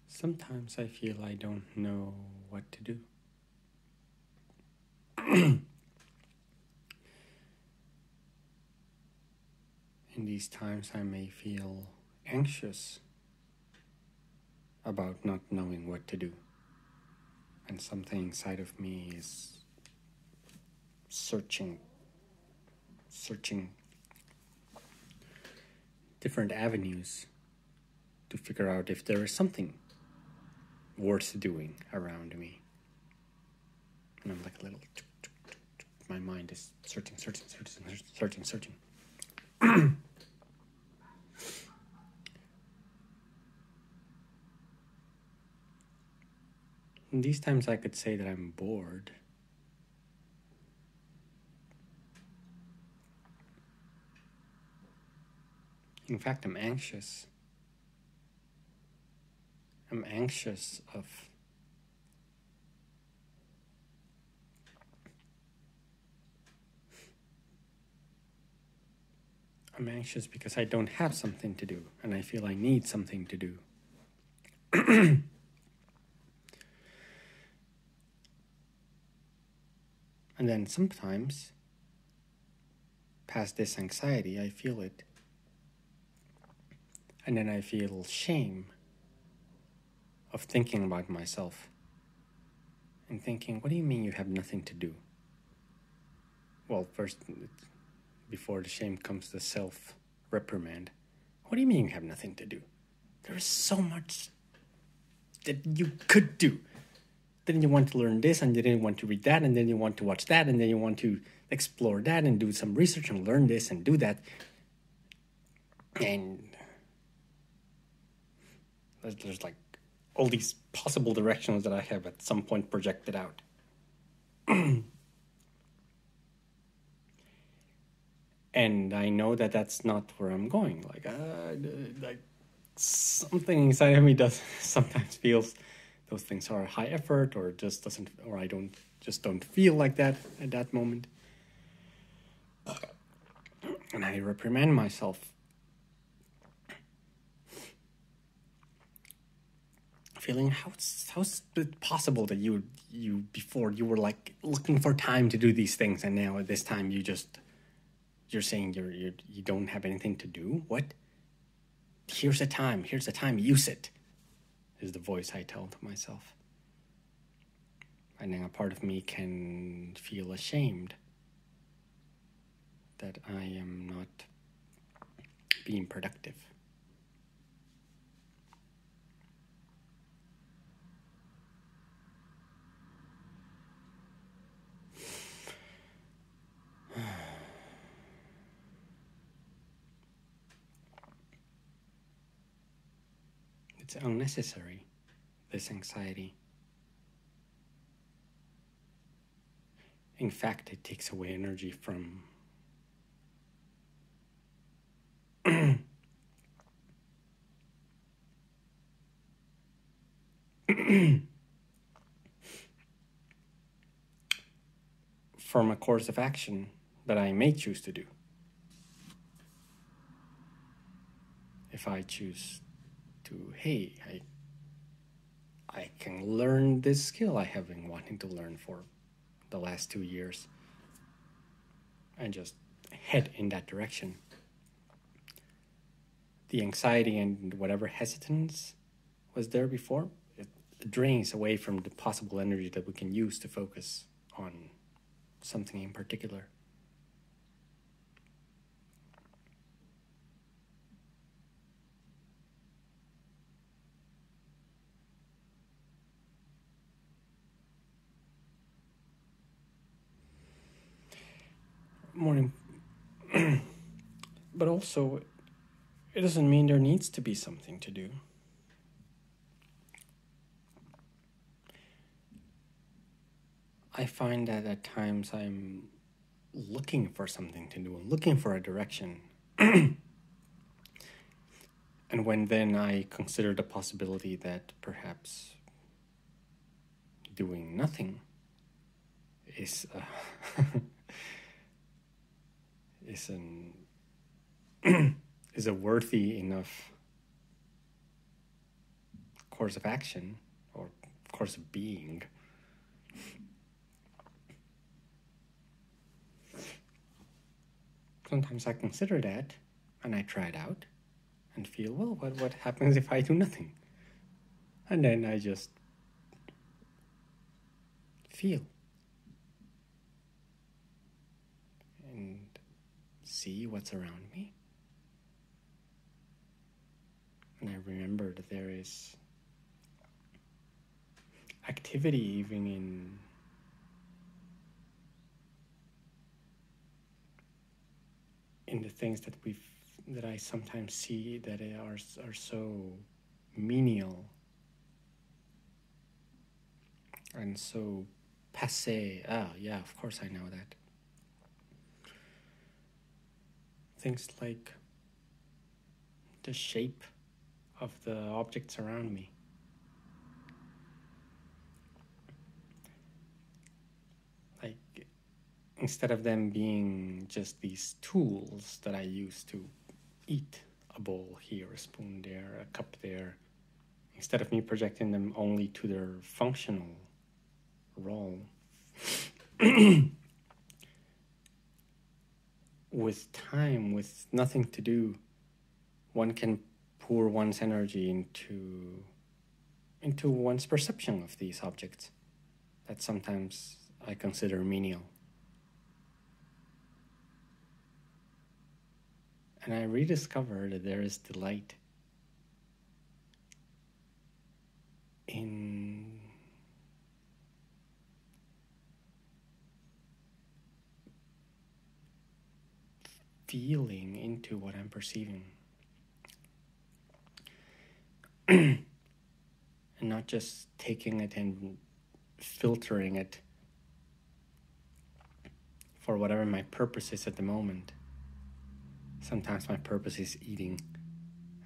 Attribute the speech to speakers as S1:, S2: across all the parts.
S1: Sometimes I feel I don't know what to do. In these times, I may feel anxious about not knowing what to do. And something inside of me is searching different avenues to figure out if there is something worth doing around me. And I'm like a little, my mind is searching. In these times I could say that I'm bored. In fact, I'm anxious. I'm anxious because I don't have something to do, and I feel I need something to do. And then sometimes, past this anxiety, I feel it. And then I feel shame of thinking about myself. And thinking, what do you mean you have nothing to do? Well, first, before the shame comes the self-reprimand. What do you mean you have nothing to do? There is so much that you could do. Then you want to learn this, and then you want to read that, and then you want to watch that, and then you want to explore that and do some research and learn this and do that. And there's like all these possible directions that I have at some point projected out. And I know that that's not where I'm going. Like something inside of me does sometimes feels those things are high effort, or just doesn't, or I don't feel like that at that moment. And I reprimand myself, feeling how's it possible that you before you were like looking for time to do these things, and now at this time you're saying you don't have anything to do? What? Here's the time, use it, is the voice I tell to myself. And then a part of me can feel ashamed that I am not being productive. It's unnecessary, this anxiety. In fact, it takes away energy from from a course of action that I may choose to do. If I choose to, hey, I can learn this skill I have been wanting to learn for the last 2 years, and just head in that direction. The anxiety and whatever hesitance was there before, it drains away from the possible energy that we can use to focus on something in particular. But also, it doesn't mean there needs to be something to do. I find that at times I'm looking for something to do, looking for a direction. And when then I consider the possibility that perhaps doing nothing is is an is a worthy enough course of action or course of being, sometimes I consider that and I try it out and feel, well, what happens if I do nothing? And then I just feel and see what's around me. And I remember that there is activity even in the things that I sometimes see that are so menial and so passé. Yeah, of course I know that. Things like the shape of the objects around me. Like, instead of them being just these tools that I use to eat, a bowl here, a spoon there, a cup there, instead of me projecting them only to their functional role, with time, with nothing to do, one can pour one's energy into one's perception of these objects that sometimes I consider menial. And I rediscover that there is delight in feeling into what I'm perceiving. And not just taking it and filtering it for whatever my purpose is at the moment. Sometimes my purpose is eating,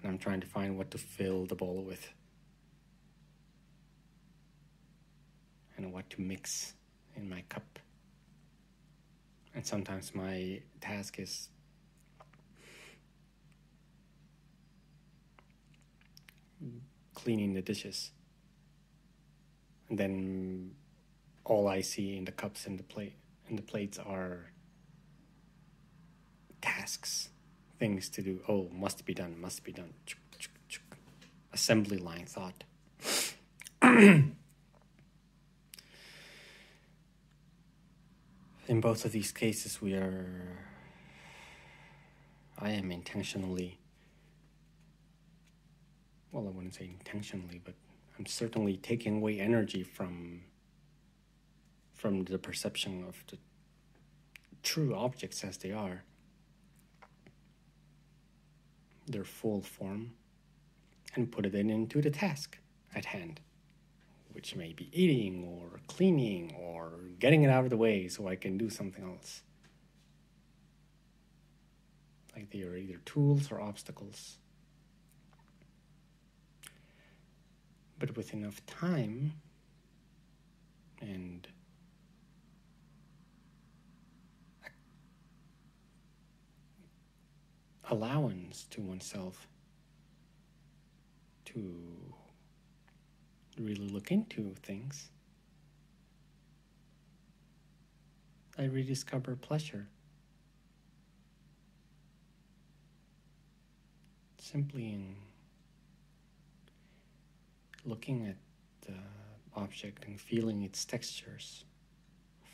S1: and I'm trying to find what to fill the bowl with and what to mix in my cup. And sometimes my task is cleaning the dishes, and then all I see in the cups and the plates are tasks, things to do. Oh, must be done. Assembly line thought. In both of these cases, I am intentionally, well, I wouldn't say intentionally, but I'm certainly taking away energy from the perception of the true objects as they are, their full form, and put it into the task at hand, which may be eating or cleaning or getting it out of the way so I can do something else. Like they are either tools or obstacles. But with enough time and allowance to oneself to really look into things, I rediscover pleasure. Simply in looking at the object and feeling its textures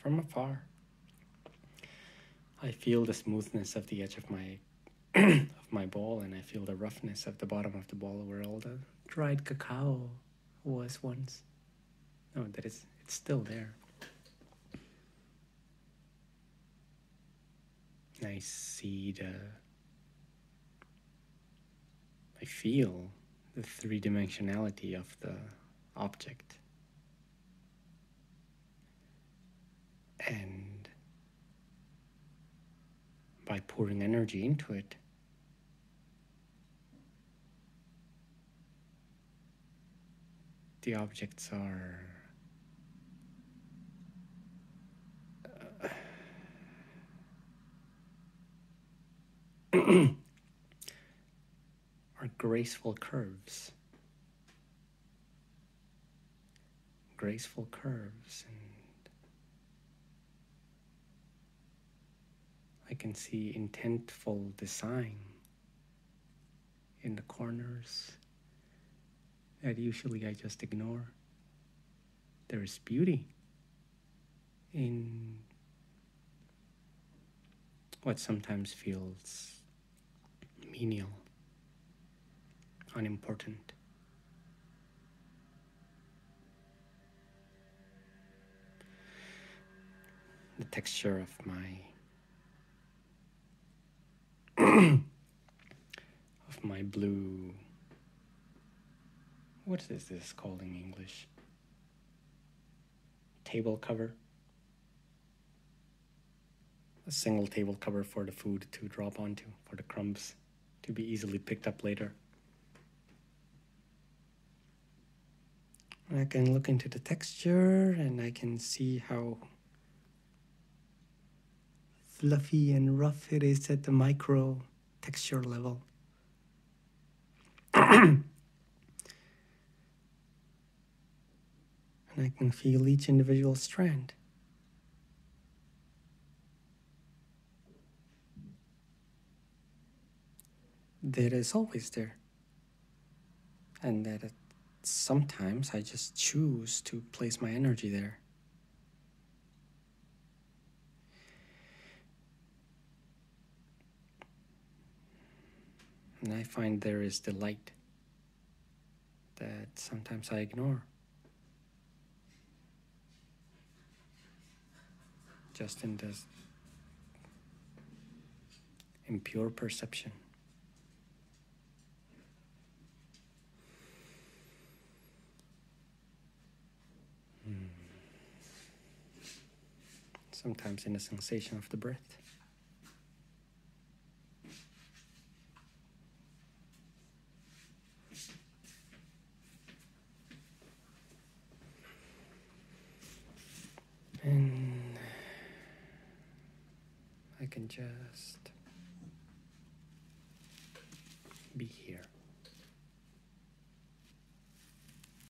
S1: from afar. I feel the smoothness of the edge of my of my bowl, and I feel the roughness of the bottom of the bowl where all the dried cacao was once. No, it's still there. I feel the three-dimensionality of the object. And by pouring energy into it, the objects are are graceful curves. Graceful curves, and I can see intentful design in the corners that usually I just ignore. There is beauty in what sometimes feels menial, unimportant. The texture of my blue, what is this called in English? Table cover. A single table cover for the food to drop onto, for the crumbs to be easily picked up later. And I can look into the texture and I can see how fluffy and rough it is at the micro texture level. And I can feel each individual strand. That is always there. And that sometimes I just choose to place my energy there. And I find there is delight that sometimes I ignore. Just in this impure perception. Sometimes in the sensation of the breath. And I can just be here.